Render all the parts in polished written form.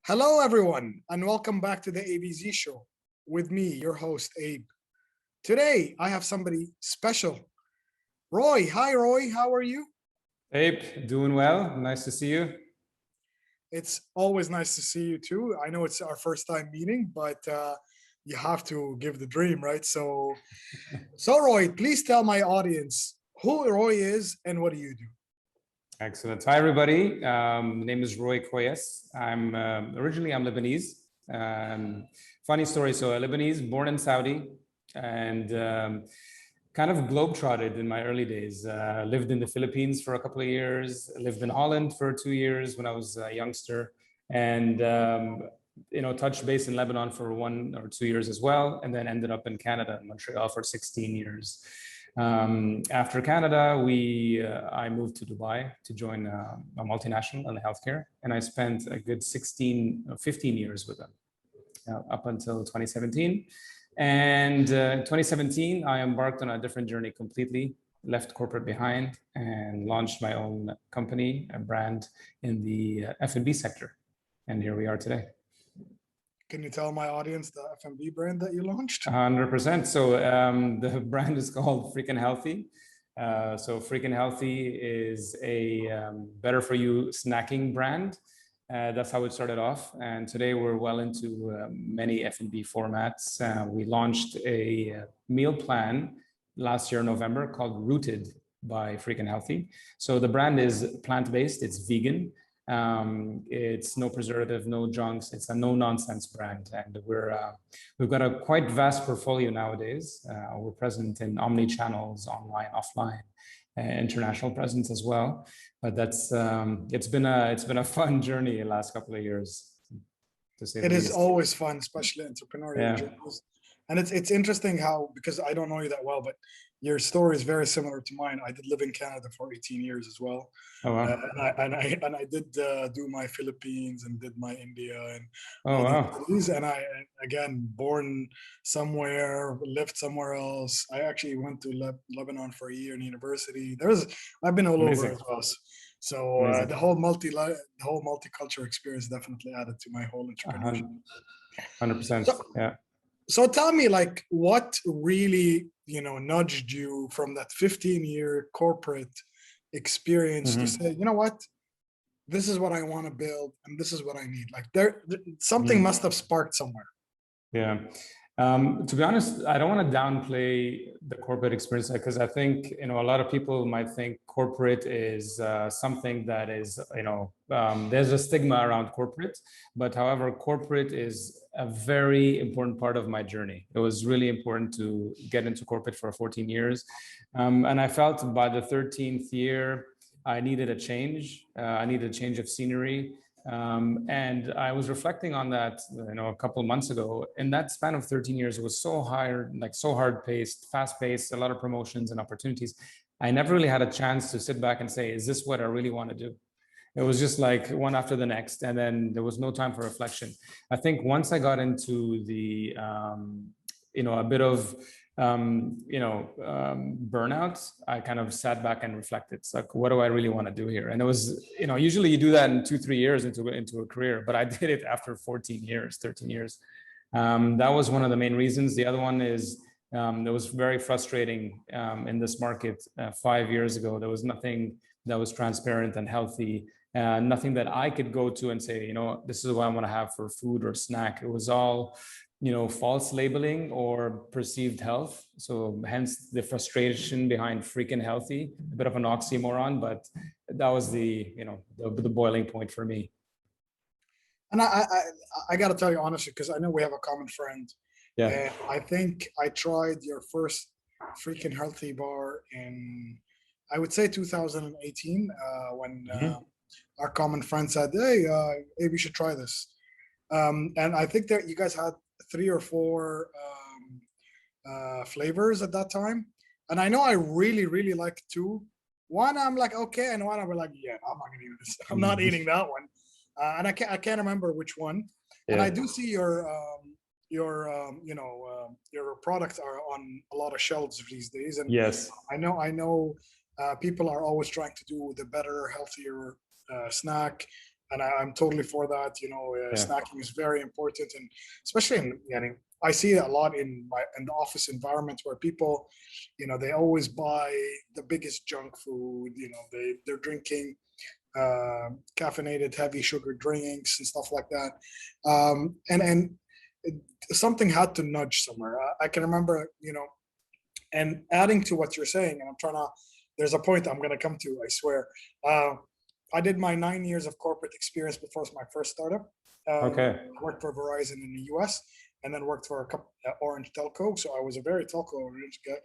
Hello, everyone, and welcome back to the Abez Show with me, your host, Abe. Today, I have somebody special. Roy. Hi, Roy. How are you? Abe, doing well. Nice to see you. It's always nice to see you, too. I know it's our first time meeting, but you have to give the dream, right? So, Roy, please tell my audience who Roy is and what do you do? Excellent. Hi, everybody. Name is Roy Koyess. I'm originally Lebanese. Funny story. So, Lebanese, born in Saudi, and kind of globetrotted in my early days. Lived in the Philippines for a couple of years. Lived in Holland for 2 years when I was a youngster, and touched base in Lebanon for 1 or 2 years as well, and then ended up in Canada, in Montreal, for 16 years. After Canada, I moved to Dubai to join a multinational in healthcare, and I spent a good 15 years with them up until 2017. And in 2017, I embarked on a different journey completely, left corporate behind, and launched my own company, a brand in the F&B sector. And here we are today. Can you tell my audience the F&B brand that you launched? 100%. So the brand is called Freakin Healthy. So Freakin Healthy is a better for you snacking brand. That's how it started off. And today we're well into many F&B formats. We launched a meal plan last year in November called Rooted by Freakin Healthy. So the brand is plant-based, it's vegan. It's no preservative, no junks. It's a no-nonsense brand, and we've got a quite vast portfolio nowadays. We're present in omni-channels, online, offline, international presence as well. But that's it's been a fun journey the last couple of years, to say the least. It is always fun, especially entrepreneurial journeys. And it's interesting how, because I don't know you that well, but your story is very similar to mine. I did live in Canada for 18 years as well. Oh, wow. And I did do my Philippines and did my India and wow. And I, again, born somewhere, lived somewhere else. I actually went to Lebanon for a year in university. I've been all over as well. So the whole multicultural experience definitely added to my whole entrepreneurship. 100%. Yeah. So tell me, like, what really, nudged you from that 15-year corporate experience to say, you know what, this is what I want to build and this is what I need. Like something must have sparked somewhere. Yeah. To be honest, I don't want to downplay the corporate experience, because I think, a lot of people might think corporate is something that is, there's a stigma around corporate, but however, corporate is a very important part of my journey. It was really important to get into corporate for 14 years. And I felt by the 13th year, I needed a change. I needed a change of scenery. And I was reflecting on that, a couple of months ago. In that span of 13 years, it was so hard paced, fast paced, a lot of promotions and opportunities. I never really had a chance to sit back and say, is this what I really want to do? It was just like one after the next. And then there was no time for reflection. I think once I got into the, a bit of, burnout, I kind of sat back and reflected. It's like, what do I really want to do here? And it was, usually you do that in 2-3 years into a career, but I did it after 13 years. That was one of the main reasons. The other one is, it was very frustrating in this market 5 years ago. There was nothing that was transparent and healthy, nothing that I could go to and say, this is what I want to have for food or snack. It was all, false labeling or perceived health. So hence the frustration behind Freakin Healthy, a bit of an oxymoron, but that was the boiling point for me. And I got to tell you honestly, because I know we have a common friend. Yeah. And I think I tried your first Freakin Healthy bar in, I would say 2018, when our common friend said, hey, maybe you should try this. And I think that you guys had 3 or 4 flavors at that time. And I know I really, really liked 2. One, I'm like, okay. And one, I'm like, yeah, I'm not going to eat this. I'm not eating that one. And I can't remember which one. Yeah. And I do see your products are on a lot of shelves these days. And yes, I know people are always trying to do the better, healthier snack. and I'm totally for that. Snacking is very important, and especially I see it a lot in the office environment where people, they always buy the biggest junk food. They're drinking caffeinated, heavy sugar drinks and stuff like that. And something had to nudge somewhere. I can remember, and adding to what you're saying, and there's a point I'm going to come to, I swear. I did my 9 years of corporate experience before my first startup. Okay. I worked for Verizon in the US and then worked for a couple, Orange Telco. So I was a very telco oriented guy.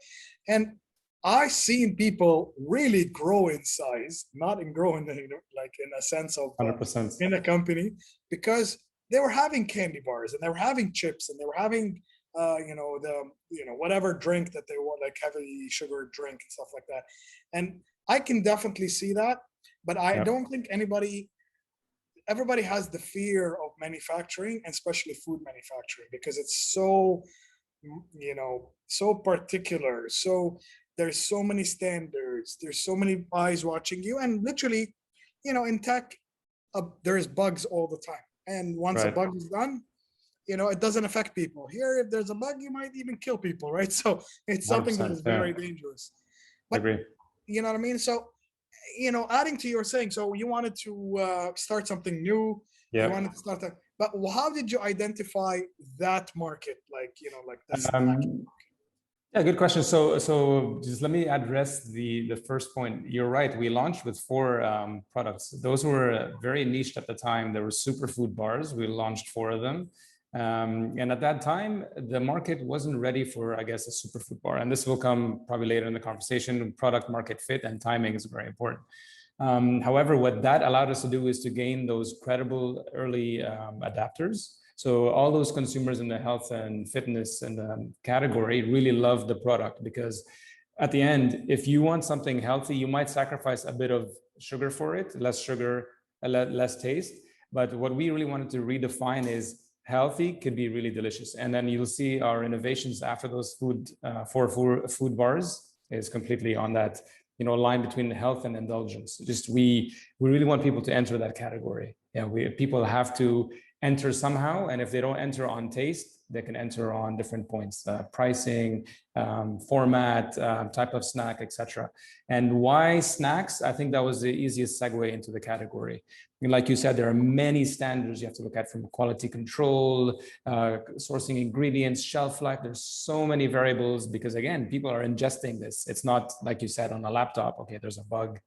And I seen people really grow in size, not in growing like in a sense of 100%. In a company, because they were having candy bars and they were having chips and they were having whatever drink that they want, like heavy sugar drink and stuff like that. And I can definitely see that, but I don't think everybody has the fear of manufacturing, and especially food manufacturing, because it's so particular. So there's so many standards, there's so many eyes watching you, and literally, in tech, there's bugs all the time. And once a bug is done, it doesn't affect people. Here, if there's a bug, you might even kill people, right? So it's something that is very dangerous. But, I agree. You know what I mean? So, adding to your saying, so you wanted to start something new. You wanted to start that. But how did you identify that market? Like, this. Yeah, good question. So just let me address the first point. You're right. We launched with 4 products. Those were very niched at the time. There were superfood bars. We launched 4 of them. And at that time, the market wasn't ready for, I guess, a superfood bar. And this will come probably later in the conversation. Product market fit and timing is very important. However, what that allowed us to do is to gain those credible early adapters. So all those consumers in the health and fitness and category really love the product, because at the end, if you want something healthy, you might sacrifice a bit of sugar for it, less sugar, less taste. But what we really wanted to redefine is healthy could be really delicious. And then you'll see our innovations after those food bars is completely on that, line between health and indulgence. Just we really want people to enter that category. People have to enter somehow, and if they don't enter on taste, they can enter on different points: pricing, format, type of snack, etc. And why snacks? I think that was the easiest segue into the category. And like you said, there are many standards you have to look at, from quality control, sourcing ingredients, shelf life. There's so many variables, because again, people are ingesting this. It's not like you said on a laptop. Okay, there's a bug,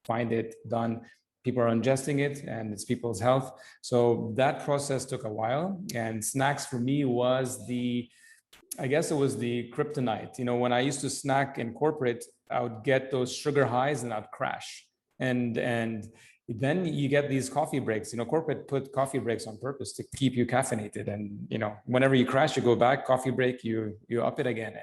find it, done. People are ingesting it, and it's people's health. So that process took a while. And snacks for me was I guess it was the kryptonite. When I used to snack in corporate, I would get those sugar highs and I'd crash. And then you get these coffee breaks. Corporate put coffee breaks on purpose to keep you caffeinated. And, whenever you crash, you go back, coffee break, you up it again.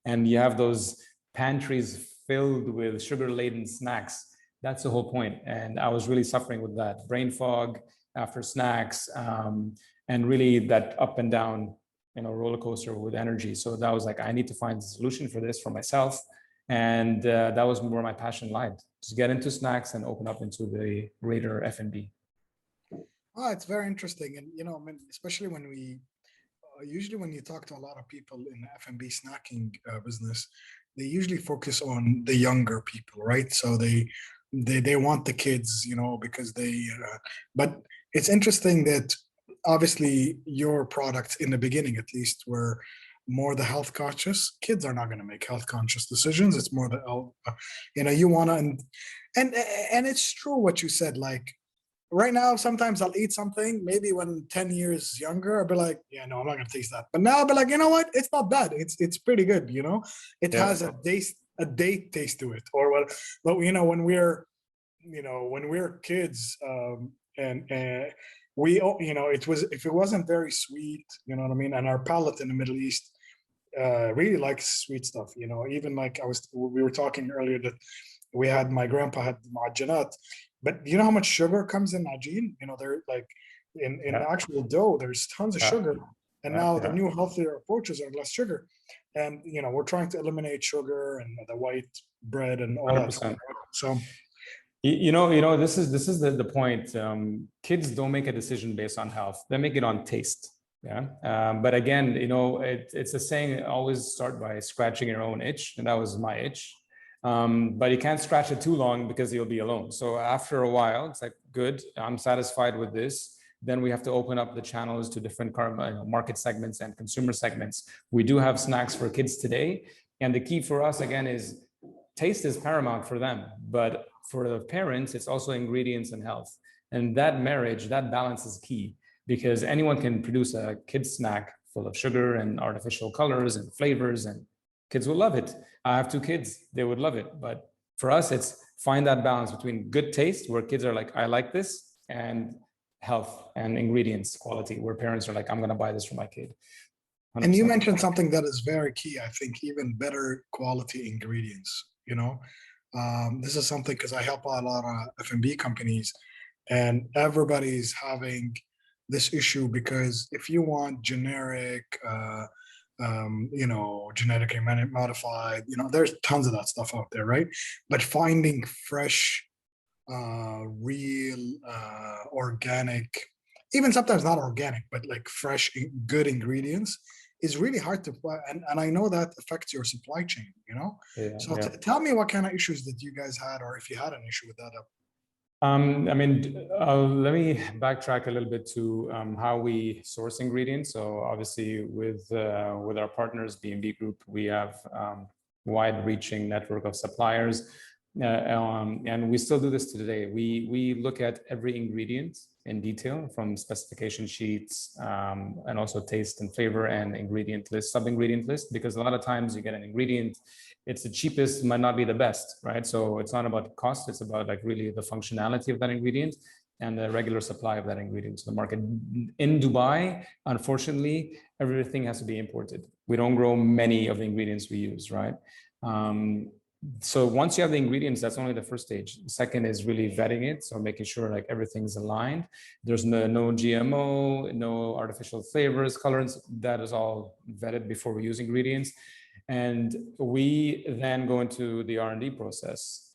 And you have those pantries filled with sugar-laden snacks. That's the whole point. And I was really suffering with that brain fog after snacks, and really that up and down, roller coaster with energy. So that was like, I need to find a solution for this for myself. And that was where my passion lied, to get into snacks and open up into the greater F&B. Oh, it's very interesting. And, especially when usually when you talk to a lot of people in the F&B snacking business, they usually focus on the younger people, right? So they want the kids, because but it's interesting that obviously your products in the beginning, at least, were more the health conscious. Kids are not going to make health conscious decisions. It's more you want to, and it's true what you said. Like right now, sometimes I'll eat something, maybe when 10 years younger, I'll be like, yeah, no, I'm not going to taste that. But now I'll be like, you know what? It's not bad. It's pretty good. It has a date taste to it, or what? But when we're kids, and we, if it wasn't very sweet, what I mean, and our palate in the Middle East really likes sweet stuff. Even like we were talking earlier that my grandpa had ma'ajanat, but you know how much sugar comes in ajin? They're like in the actual dough, there's tons of sugar. And now the new healthier approaches are less sugar. And, we're trying to eliminate sugar and the white bread and all 100%. That. So This is the point. Kids don't make a decision based on health; they make it on taste. Yeah. But again, it's a saying: always start by scratching your own itch, and that was my itch. But you can't scratch it too long because you'll be alone. So after a while, it's like, good, I'm satisfied with this. Then we have to open up the channels to different market segments and consumer segments. We do have snacks for kids today, and the key for us again is taste is paramount for them, but for the parents, it's also ingredients and health. And that marriage, that balance is key, because anyone can produce a kid's snack full of sugar and artificial colors and flavors, and kids will love it. I have two kids, they would love it. But for us, it's find that balance between good taste, where kids are like, I like this, and health and ingredients quality, where parents are like, I'm going to buy this for my kid. 100%. And you mentioned something that is very key. I think even better quality ingredients. This is something, because I help a lot of F&B companies, and everybody's having this issue, because if you want generic, genetically modified, there's tons of that stuff out there, right? But finding fresh, real, organic, even sometimes not organic, but like fresh, good ingredients is really hard to buy. And I know that affects your supply chain, So tell me, what kind of issues that you guys had, or if you had an issue with that. Let me backtrack a little bit to how we source ingredients. So obviously with our partners, B&B Group, we have wide-reaching network of suppliers. And we still do this today. We look at every ingredient in detail, from specification sheets, and also taste and flavor and ingredient list, sub-ingredient list, because a lot of times you get an ingredient, it's the cheapest, might not be the best, right? So it's not about cost, it's about like really the functionality of that ingredient and the regular supply of that ingredient to the market. In Dubai, unfortunately, everything has to be imported. We don't grow many of the ingredients we use, right? So once you have the ingredients, that's only the first stage. The second is really vetting it. So making sure like everything's aligned. There's no GMO, no artificial flavors, colorants. That is all vetted before we use ingredients. And we then go into the R&D process.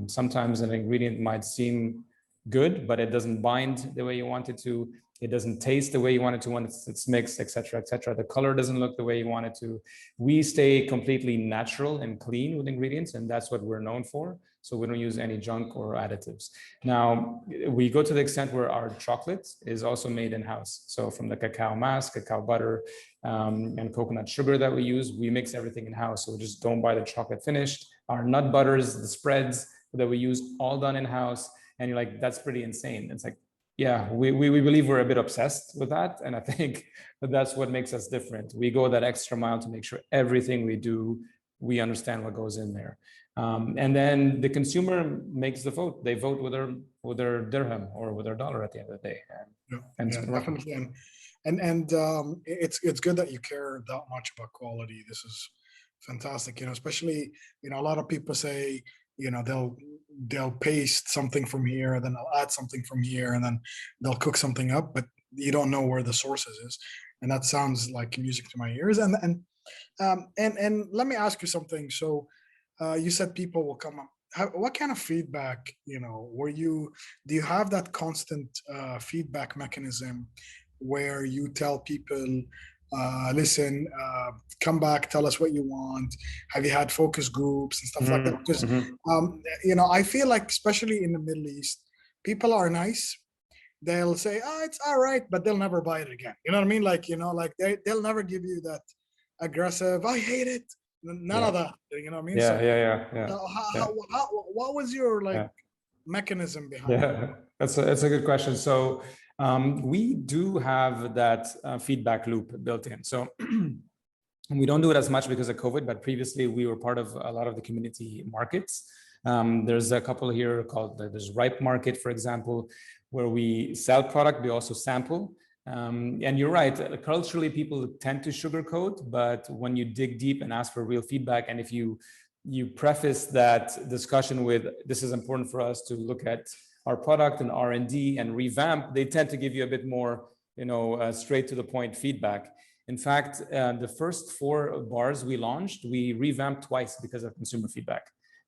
Sometimes an ingredient might seem good, but it doesn't bind the way you want it to. It doesn't taste the way you want it to when it's mixed, et cetera, et cetera. The color doesn't look the way you want it to. We stay completely natural and clean with ingredients, and that's what we're known for. So we don't use any junk or additives. Now, we go to the extent where our chocolate is also made in-house. So from the cacao mass, cacao butter, and coconut sugar that we use, we mix everything in-house. So we just don't buy the chocolate finished. Our nut butters, the spreads that we use, all done in-house. And you're like, that's pretty insane. It's like, yeah, we believe we're a bit obsessed with that. And I think that's what makes us different. We go that extra mile to make sure everything we do, we understand what goes in there. And then the consumer makes the vote. They vote with their dirham or with their dollar at the end of the day. Definitely. And it's good that you care that much about quality. This is fantastic. Especially, a lot of people say, they'll paste something from here, then they'll add something from here, and then they'll cook something up, but you don't know where the sources is. And that sounds like music to my ears. And let me ask you something. So you said people will come up. What kind of feedback, do you have that constant feedback mechanism where you tell people, listen, come back, tell us what you want? Have you had focus groups and stuff like that? Because I feel like, especially in the Middle East, people are nice. They'll say, oh, it's all right, but they'll never buy it again. You know what I mean? Like, they'll never give you that aggressive, I hate it. None of that. You know what I mean? What was your mechanism behind it? Yeah, that's a good question. So we do have that feedback loop built in. So we don't do it as much because of COVID, but previously we were part of a lot of the community markets. There's a couple here called, there's Ripe Market, for example, where we sell product, we also sample. And you're right, culturally people tend to sugarcoat, but when you dig deep and ask for real feedback, and if you preface that discussion with, this is important for us to look at our product and R&D and revamp, they tend to give you a bit more, straight to the point feedback. In fact, the first 4 bars we launched, we revamped twice because of consumer feedback.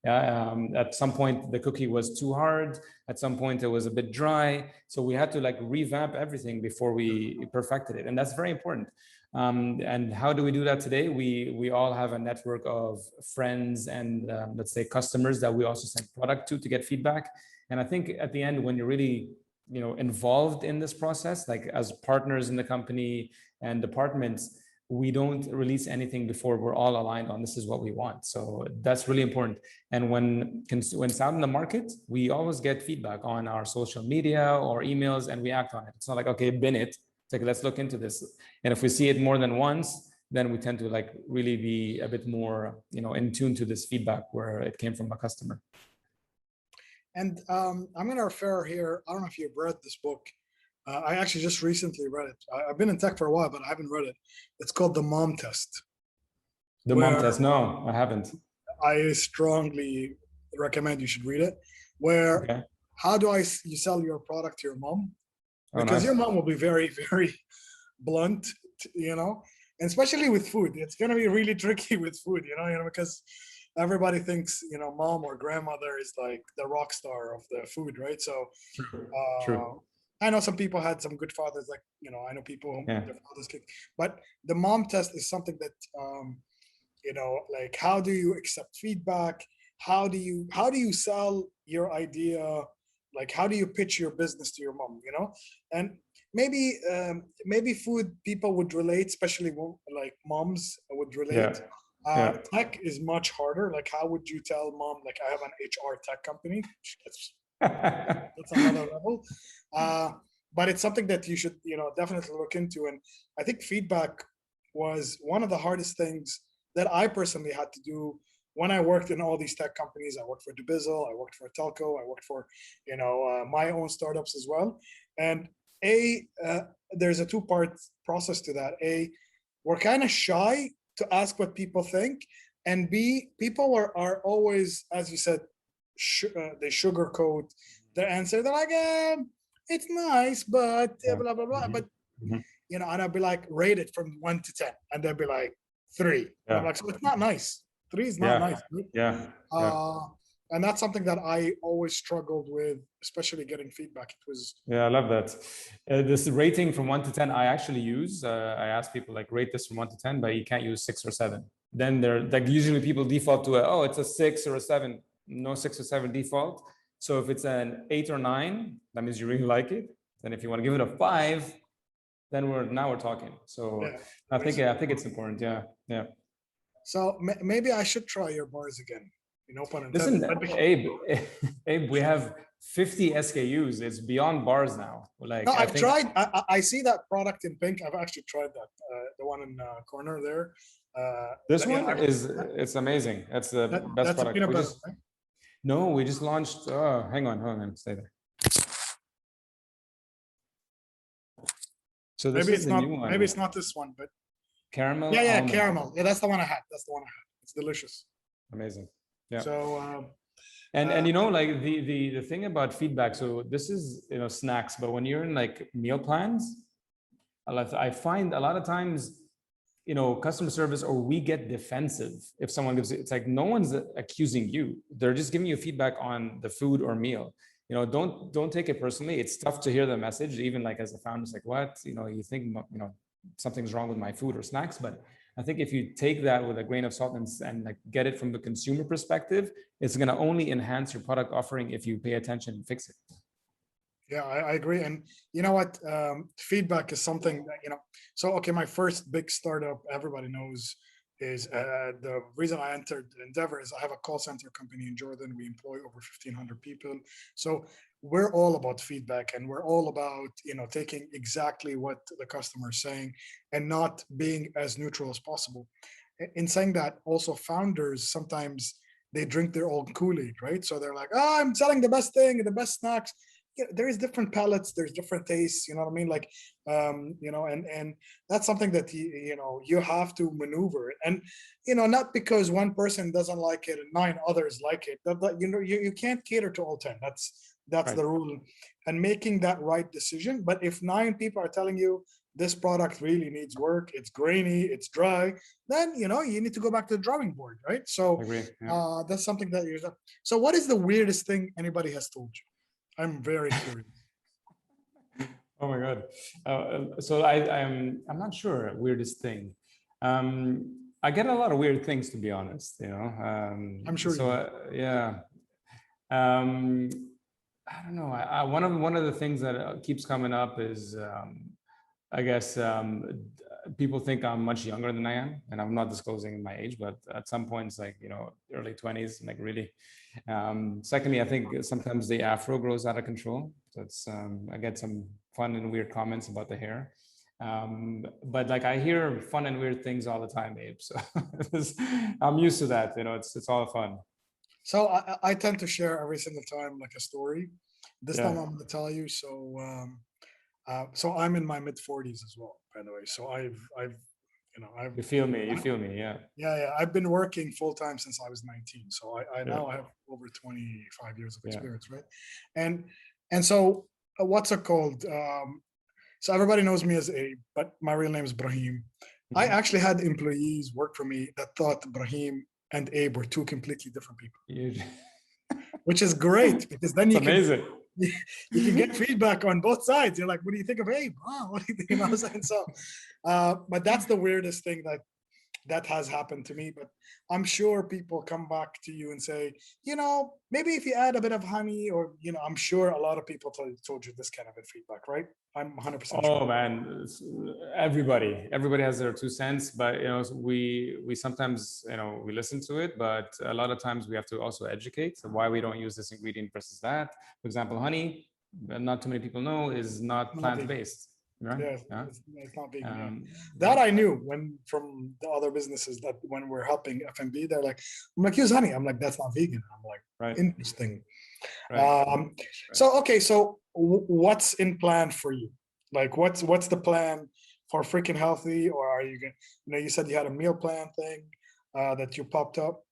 At some point, the cookie was too hard. At some point, it was a bit dry. So we had to like revamp everything before we perfected it. And that's very important. And how do we do that today? We all have a network of friends and let's say customers that we also send product to get feedback. And I think at the end, when you're really involved in this process, like as partners in the company and departments, we don't release anything before we're all aligned on this is what we want. So that's really important. And when it's out in the market, we always get feedback on our social media or emails, and we act on it. It's not like, okay, bin it. It's like, let's look into this. And if we see it more than once, then we tend to like really be a bit more, in tune to this feedback where it came from a customer. And I'm going to refer here. I don't know if you've read this book. I actually just recently read it. I've been in tech for a while, but I haven't read it. It's called The Mom Test. The Mom Test? No, I haven't. I strongly recommend you should read it. Where, how do you sell your product to your mom? Because your mom will be very, very blunt, and especially with food. It's going to be really tricky with food, because everybody thinks, mom or grandmother is like the rock star of the food, right? So, True. I know some people had some good fathers, like, I know people, their fathers kicked, but the mom test is something that, like, how do you accept feedback? How do you sell your idea? Like, how do you pitch your business to your mom, And maybe food people would relate, especially like moms would relate. Tech is much harder. Like, how would you tell mom, like, I have an HR tech company? That's another level. But it's something that you should, definitely look into. And I think feedback was one of the hardest things that I personally had to do when I worked in all these tech companies. I worked for Dubizzle, I worked for Telco, I worked for, my own startups as well. And there's a two-part process to that. We're kind of shy to ask what people think, and B, people are always, as you said, they sugarcoat their answer. They're like, it's nice, but blah blah blah. But and I'll be like, rate it from 1 to 10, and they'll be like 3. I'm like, so it's not nice. 3 is not nice. And that's something that I always struggled with, especially getting feedback. It was I love that. This rating from 1 to 10, I actually use. I ask people like rate this from 1 to 10, but you can't use 6 or 7. Then they're like, usually people default to it's a 6 or a 7. No 6 or 7 default. So if it's an 8 or 9, that means you really like it. Then if you want to give it a 5, then we're talking. So I think it's important. Yeah. So maybe I should try your bars again. Listen, Abe, we have 50 SKUs. It's beyond bars now. Like, no, I've tried. I see that product in pink. I've actually tried that. The one in the corner there. This one it's amazing. That's the best product. No, we just launched. Hang on, stay there. So this is the new one. Maybe it's not this one, but caramel. Yeah, caramel. Yeah, that's the one I had. It's delicious. Amazing. Yeah. So and like the thing about feedback. So this is snacks, but when you're in like meal plans, I find a lot of times customer service, or we get defensive if someone gives it. It's like no one's accusing you. They're just giving you feedback on the food or meal. Don't take it personally. It's tough to hear the message, even like as a founder. It's like, what? You think something's wrong with my food or snacks, but I think if you take that with a grain of salt and like get it from the consumer perspective, it's going to only enhance your product offering if you pay attention and fix it. Yeah, I agree. And you know what? Feedback is something that, so, okay, my first big startup, everybody knows, is the reason I entered Endeavor is I have a call center company in Jordan. We employ over 1,500 people. So we're all about feedback, and we're all about, taking exactly what the customer is saying and not being as neutral as possible. In saying that, also founders, sometimes they drink their own Kool-Aid, right? So they're like, I'm selling the best thing and the best snacks. There is different palettes, there's different tastes, you know what I mean? Like, and that's something that, you have to maneuver. And, not because one person doesn't like it and 9 others like it, you can't cater to all 10. That's the rule. And making that right decision. But if 9 people are telling you this product really needs work, it's grainy, it's dry, then you need to go back to the drawing board, right? So I agree. Yeah. that's something that you're. So what is the weirdest thing anybody has told you? I'm very curious. Oh my God. So I'm not sure. Weirdest thing. I get a lot of weird things, to be honest. I'm sure. So yeah. I don't know. One of the things that keeps coming up is, I guess, people think I'm much younger than I am, and I'm not disclosing my age, but at some points, like early 20s, like really. Secondly, I think sometimes the afro grows out of control. So it's I get some fun and weird comments about the hair. But like I hear fun and weird things all the time, Abe. So I'm used to that. It's all fun. So I tend to share every single time like a story. This time I'm going to tell you. So I'm in my mid-40s as well, by the way. So I've You feel me? Yeah. Yeah. I've been working full time since I was 19. So I now have over 25 years of experience, right? And so what's it called? So everybody knows me as Abe, but my real name is Brahim. I actually had employees work for me that thought Brahim and Abe were two completely different people, which is great because then you can get feedback on both sides. You're like, what do you think of Abe? Oh, what do you think? So, but that's the weirdest thing that has happened to me. But I'm sure people come back to you and say, maybe if you add a bit of honey, or I'm sure a lot of people told you this kind of feedback, right? I'm 100% sure. Oh man, everybody has their 2 cents, but we sometimes we listen to it, but a lot of times we have to also educate why we don't use this ingredient versus that. For example, honey, not too many people know, is not plant-based. Right? Yeah, it's not vegan. That I knew from the other businesses that when we're helping F&B, they're like, I'm like, use honey. I'm like, that's not vegan. I'm like, interesting. Right. So okay, so what's in plan for you? Like, what's the plan for Freakin Healthy? Or are you gonna? You said you had a meal plan thing that you popped up.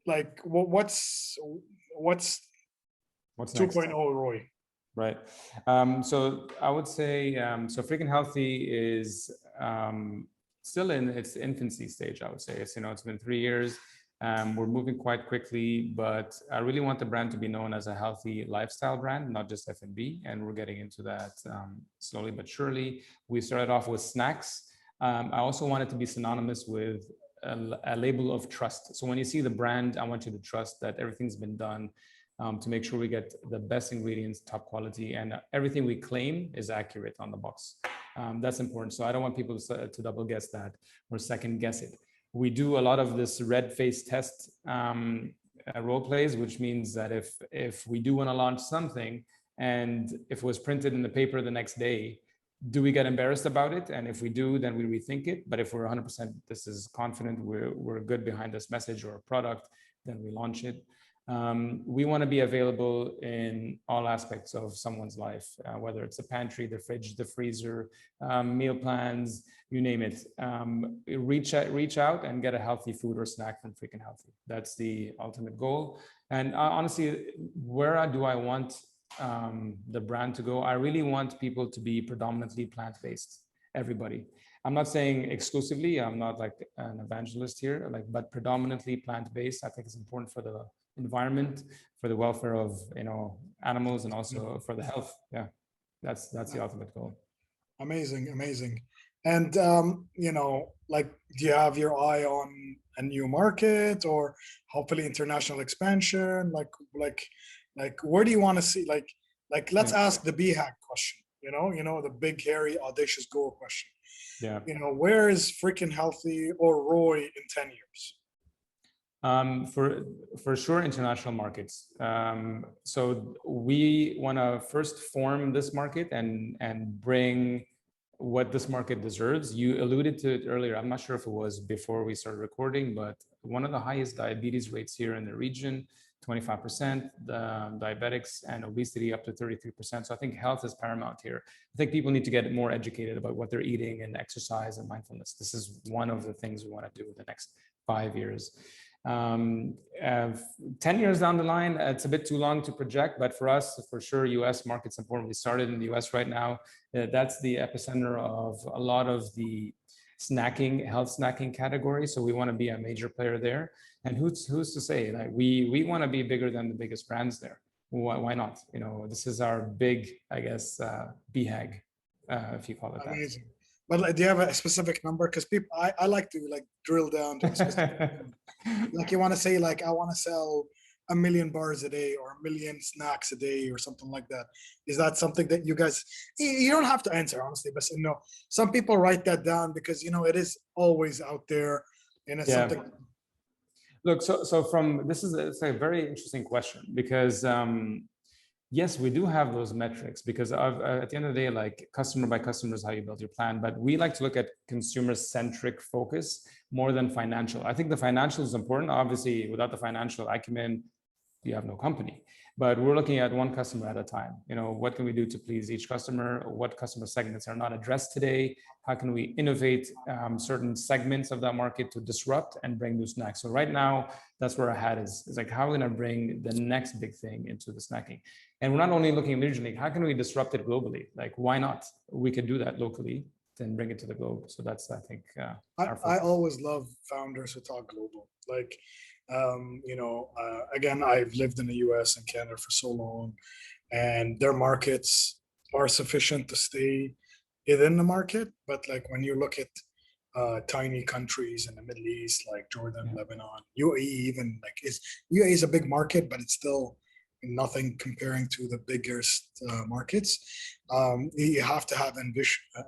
Like, what's 2.0 Roy? Right. So I would say, so Freakin Healthy is still in its infancy stage, I would say. It's been 3 years. We're moving quite quickly, but I really want the brand to be known as a healthy lifestyle brand, not just F&B. And we're getting into that slowly but surely. We started off with snacks. I also want it to be synonymous with a label of trust. So when you see the brand, I want you to trust that everything's been done to make sure we get the best ingredients, top quality, and everything we claim is accurate on the box. That's important. So I don't want people to double guess that or second guess it. We do a lot of this red face test role plays, which means that if we do want to launch something and if it was printed in the paper the next day, do we get embarrassed about it? And if we do, then we rethink it. But if we're 100% this is confident, we're good behind this message or product, then we launch it. We want to be available in all aspects of someone's life, whether it's the pantry, the fridge, the freezer, meal plans, you name it. Reach out and get a healthy food or snack from Freakin Healthy. That's the ultimate goal. And honestly, where do I want the brand to go? I really want people to be predominantly plant-based, everybody. I'm not saying exclusively, I'm not like an evangelist here, but predominantly plant-based. I think it's important for the environment, for the welfare of animals, and also for the health. Yeah, that's the ultimate goal. Amazing. And do you have your eye on a new market or hopefully international expansion? Like where do you want to see? Like let's ask the BHAG question. The big, hairy, audacious goal question. Yeah. Where is Freakin Healthy or Roy in 10 years? For sure, international markets. So we want to first form this market and bring what this market deserves. You alluded to it earlier. I'm not sure if it was before we started recording, but one of the highest diabetes rates here in the region, 25%, diabetics, and obesity up to 33%. So I think health is paramount here. I think people need to get more educated about what they're eating and exercise and mindfulness. This is one of the things we want to do in the next 5 years. Um, uh, 10 years down the line, it's a bit too long to project, but for us, for sure, US market's important. We started in the US right now. That's the epicenter of a lot of the snacking, health snacking category. So we want to be a major player there. And who's to say, like, we want to be bigger than the biggest brands there. Why not? You know, this is our big, I guess, BHAG, if you call it that. Amazing. But like, do you have a specific number? Because people, I like to like drill down to a specific number. Like you want to say like I want to sell 1,000,000 bars a day or 1,000,000 snacks a day or something like that. Is that something that you guys? You don't have to answer honestly, but you know, some people write that down because you know it is always out there, and it's something. Look, so from this is it's a very interesting question because. Yes, we do have those metrics because at the end of the day, like customer by customer is how you build your plan. But we like to look at consumer-centric focus more than financial. I think the financial is important. Obviously, without the financial acumen, you have no company. But we're looking at one customer at a time. You know, what can we do to please each customer? What customer segments are not addressed today? How can we innovate certain segments of that market to disrupt and bring new snacks? So right now, that's where our hat is. It's like, how are we going to bring the next big thing into the snacking? And we're not only looking regionally, how can we disrupt it globally? Like, why not? We could do that locally, then bring it to the globe. So that's, I think, I always love founders who talk global. Like, you know, again, I've lived in the US and Canada for so long, and their markets are sufficient to stay within the market. But like when you look at tiny countries in the Middle East, like Jordan, Lebanon, UAE, even like UAE is a big market, but it's still nothing comparing to the biggest markets. You have to have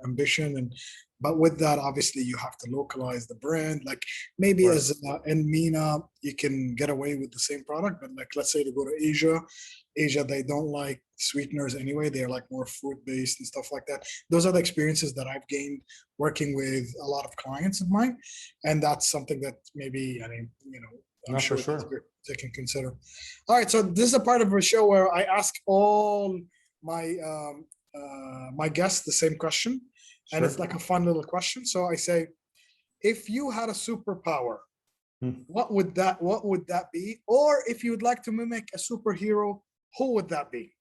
ambition, and but with that, obviously, you have to localize the brand. Like maybe as in MENA, you can get away with the same product, but like let's say to go to Asia, they don't like sweeteners anyway. They're like more fruit-based and stuff like that. Those are the experiences that I've gained working with a lot of clients of mine, and that's something that maybe you know. I'm sure they can consider. All right, so this is a part of a show where I ask all my my guests the same question, and it's like a fun little question. So I say, if you had a superpower, what would that be? Or if you would like to mimic a superhero, who would that be?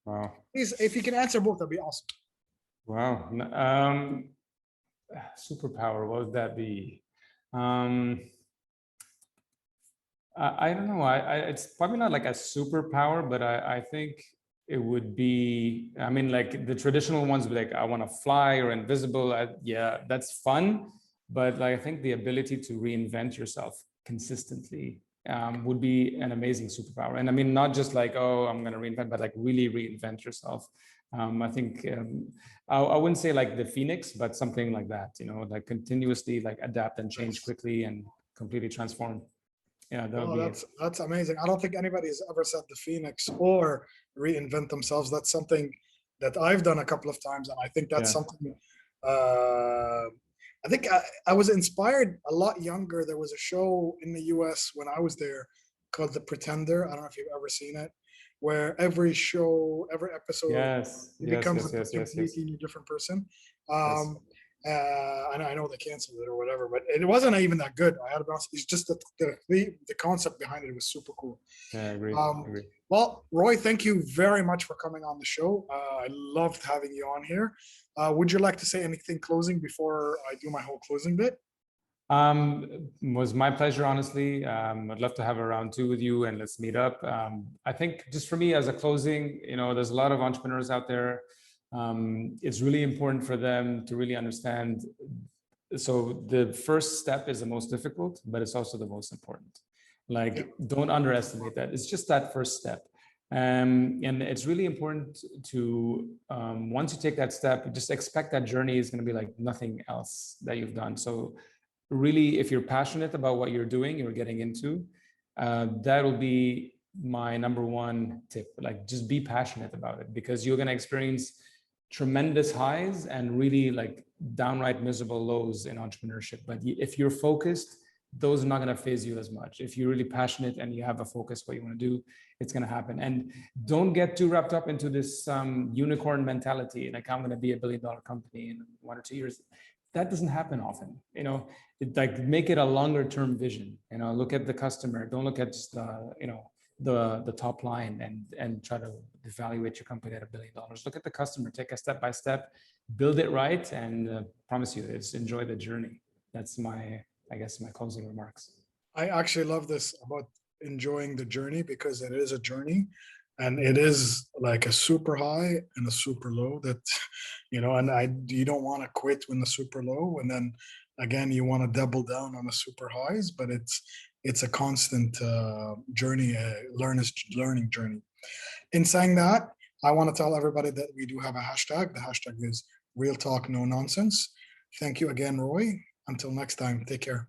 Wow. Please, if you can answer both, that'd be awesome. Wow. Superpower, what would that be? I don't know. It's probably not like a superpower, but I think it would be, I mean, like the traditional ones would be like, I want to fly or invisible. Yeah, that's fun. But like, I think the ability to reinvent yourself consistently would be an amazing superpower. And I mean, not just like, oh, I'm going to reinvent, but like really reinvent yourself. I think I wouldn't say like the Phoenix, but something like that, you know, like continuously like adapt and change quickly and completely transform. Yeah, that's amazing. I don't think anybody's ever said the Phoenix or reinvent themselves. That's something that I've done a couple of times, and I think that's something. I think I was inspired a lot younger. There was a show in the US when I was there called The Pretender. I don't know if you've ever seen it, where every episode becomes a completely different person. And I know they canceled it or whatever, but it wasn't even that good. I had to be honest. It's just that the concept behind it was super cool. Yeah, I agree. Well, Roy, thank you very much for coming on the show. I loved having you on here. Would you like to say anything closing before I do my whole closing bit? Was my pleasure, honestly. I'd love to have a round two with you and let's meet up. I think just for me as a closing, you know, there's a lot of entrepreneurs out there. It's really important for them to really understand. So the first step is the most difficult, but it's also the most important. Like, don't underestimate that. It's just that first step. And it's really important to, once you take that step, just expect that journey is going to be like nothing else that you've done. So really, if you're passionate about what you're doing, you're getting into, that'll be my number one tip. Like, just be passionate about it, because you're going to experience tremendous highs and really like downright miserable lows in entrepreneurship. But if you're focused, those are not going to phase you as much. If you're really passionate and you have a focus what you want to do, it's going to happen. And don't get too wrapped up into this unicorn mentality. Like, I'm going to be $1 billion company in 1 or 2 years. that doesn't happen often. Like make it a longer term vision. Look at the customer. Don't look at just the top line and try to evaluate your company at $1 billion. Look at the customer. Take a step by step, build it right, and promise you, it's enjoy the journey. That's my closing remarks. I actually love this about enjoying the journey, because it is a journey, and it is like a super high and a super low that, and you don't want to quit when the super low, and then again, you want to double down on the super highs, but it's a constant journey, learning journey. In saying that, I want to tell everybody that we do have a hashtag. The hashtag is Real Talk No Nonsense. Thank you again, Roy. Until next time, take care.